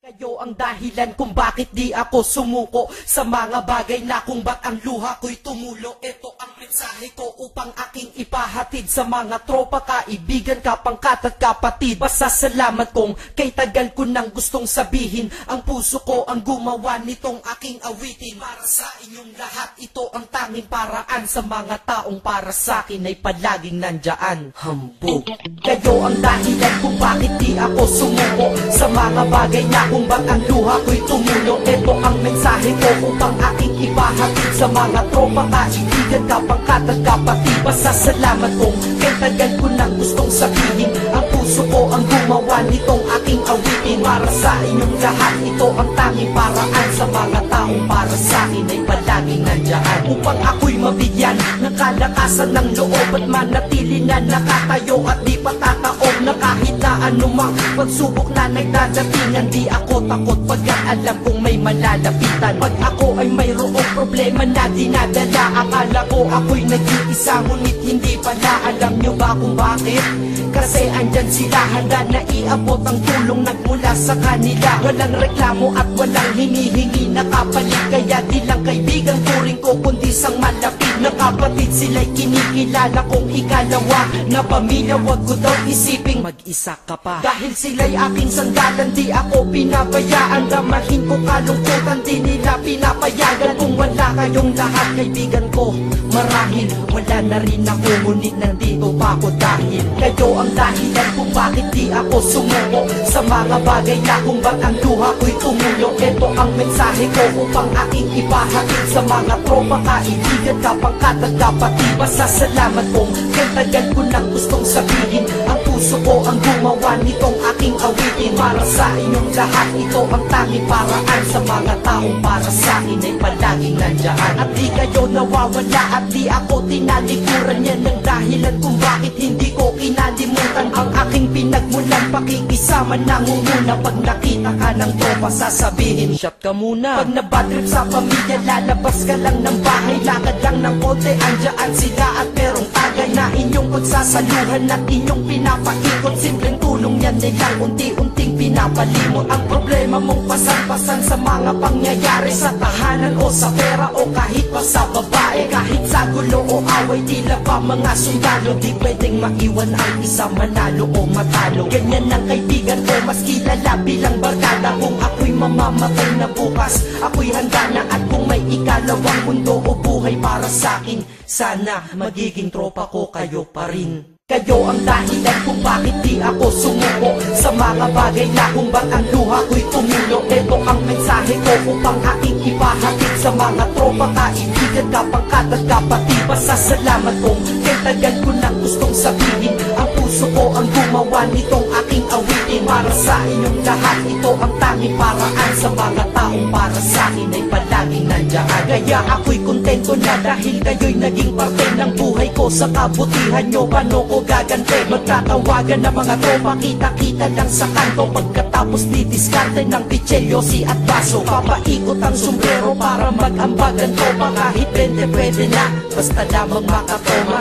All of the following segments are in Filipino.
Kayo ang dahilan kung bakit di ako sumuko sa mga bagay na kung ba't ang luha ko'y tumulo. Ito ang mensahe ko upang aking ipahatid sa mga tropa, kaibigan, kapangkat at kapatid. Pasasalamat kong kay tagal ko nang gustong sabihin. Ang puso ko ang gumawa nitong aking awitin. Para sa inyong lahat, ito ang tanging paraan. Sa mga taong para sa akin ay palaging nandyan. Hambog. Kayo ang dahilan kung bakit di ako sumuko sa mga bagay na kung ba't ang luha ko'y tumulo. Ito ang mensahe ko upang aking ipahatid sa mga tropa, kaibigan, kapangkat at kapatid. Pasasalamat kong kay tagal ko nang gustong sabihin. Ang puso ko ang gumawa nitong aking awitin. Para sa inyong lahat, ito ang tanging paraan. Sa mga taong para sa akin ay palaging nandyan. Upang ako'y mabigyan ng kalakasan ng loob at manatili na nakatayo at di patataob na kahit na anumang pagsubok na nagdadatingan. Di ako takot pagkat alam kong may malalapitan. Pag ako ay mayroong problema na dinadala, akala ko ako'y nag-iisa, ngunit hindi pala. Alam nyo ba kung bakit? Kasi andyan sila, handa na iabot ang tulong nagmula sa kanila. Walang reklamo at walang hinihingi na kapalit. Kaya di lang kaibigan turing ko kundi sang malapit na kapatid. Sila'y kinikilala kong ikalawa na pamilya. Wag ko daw isiping mag-isa ka pa. Dahil sila'y aking sandalan, di ako pinabayaan. Damahin ko kalungkutan, di nila pinapayagan. Kung wala kayong lahat kaibigan ko, marahil wala na rin ako. Ngunit nandito pa ako dahil kayo ang dahilan kung bakit di ako sumuko sa mga bagay na kung ba't ang luha ko'y tumulo. Ito ang mensahe ko upang aking ipahatid sa mga tropa, kaibigan, kapangkat at kapatid. Pasasalamat kong kay tagal ko nang gustong sabihin. Ang puso ko ang gumawa nitong aking awitin. Para sa inyong lahat, ito ang tanging paraan. Sa mga taong para sa akin ay palaging nandyan. At di kayo nawawala at di ako tinalikuran. Yan ang dahilan kung bakit hindi ko kinalimutan ang aking pinagmulan. Pakikisama nangunguna. Pag nakita ka ng tropa sasabihin, shot ka muna. Pag nabadrip sa pamilya, lalabas ka lang ng bahay. Lakad lang ng konti, andyan sila at merong tagay na inyong pagsasaluhan at inyong pinapaikot. Simpleng tulong yan nilang unti-unting pinapalimot. Ang problema mong pasan-pasan sa mga pangyayari sa tahanan o sa pera o kahit pa sa babae. Kahit sa gulo o away, tila pa mga sundalo. Di pwedeng maiwan ang isa, manalo o matalo. Ganyan ang kaibigan ko, mas kilala bilang barkada. Kung ako'y mamamatay na bukas, ako'y handa na. At kung may ikalawang mundo o buhay para sa'kin, sana magiging tropa ko kayo pa rin. Kayo ang dahilan kung bakit di ako sumuko sa mga bagay na kung ba't ang luha ko'y tumulo. Ito ang mensahe ko upang aking ipahatid sa mga tropa, kaibigan, kapangkat at kapatid. Pasasalamat kong kay tagal ko nang gustong sabihin. Ang puso ko ang gumawa nitong aking awitin. Para sa inyong lahat, ito ang tanging paraan. Sa mga taong para sa akin ay palaging nandyan. Kaya ako'y kontento na dahil kayo'y naging parte ng buhay ko. Sa kabutihan nyo, paano ko gagante? Magtatawagan ng mga tropa, kita-kita lang sa kanto. Pagkatapos didiskarte ng pichelyosi at baso. Papaikot ang sombrero para mag-ambagan tropa. Kahit 20 pwede na, basta lamang makatoma.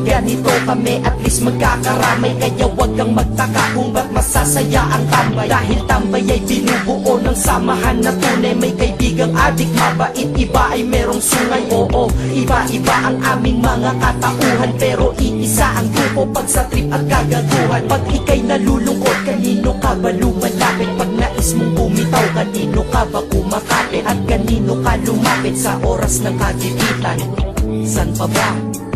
Ganito kami, at least magkakaramay. Kaya wag kang magtaka kung ba't masasaya ang tambay. Dahil tambay ay binubuo ng samahan na tunay. May kaibigang adik, mabait, iba ay merong sungay. Oo, iba-iba ang aming mga katauhan, pero iisa ang grupo pag sa trip at kagaguhan. Pag ika'y nalulungkot, kanino ka ba lumalapit? Pag nais mong bumitaw, kanino ka ba kumakapit? At kanino ka lumapit sa oras ng kagipitan? San pa ba?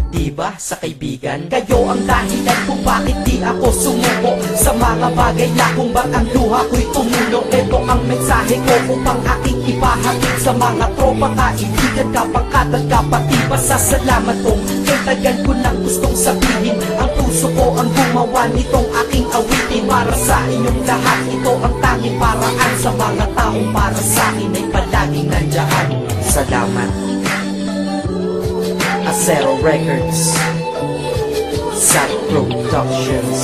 Diba sa kaibigan? Kayo ang dahilan kung bakit di ako sumuko sa mga bagay na kung ba't ang luha ko'y tumulo. Ito ang mensahe ko upang aking ipahatid sa mga tropa, kaibigan, kapangkat at kapatid. Pasasalamat kong kay tagal ko nang gustong sabihin. Ang puso ko ang gumawa nitong aking awitin. Para sa inyong lahat, ito ang tanging paraan. Sa mga taong para sa akin ay palaging nandyan. Salamat. Acero Records, Sad Productions,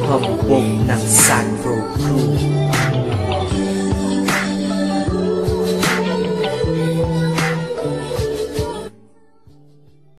hambog ng Sad Pro Crew.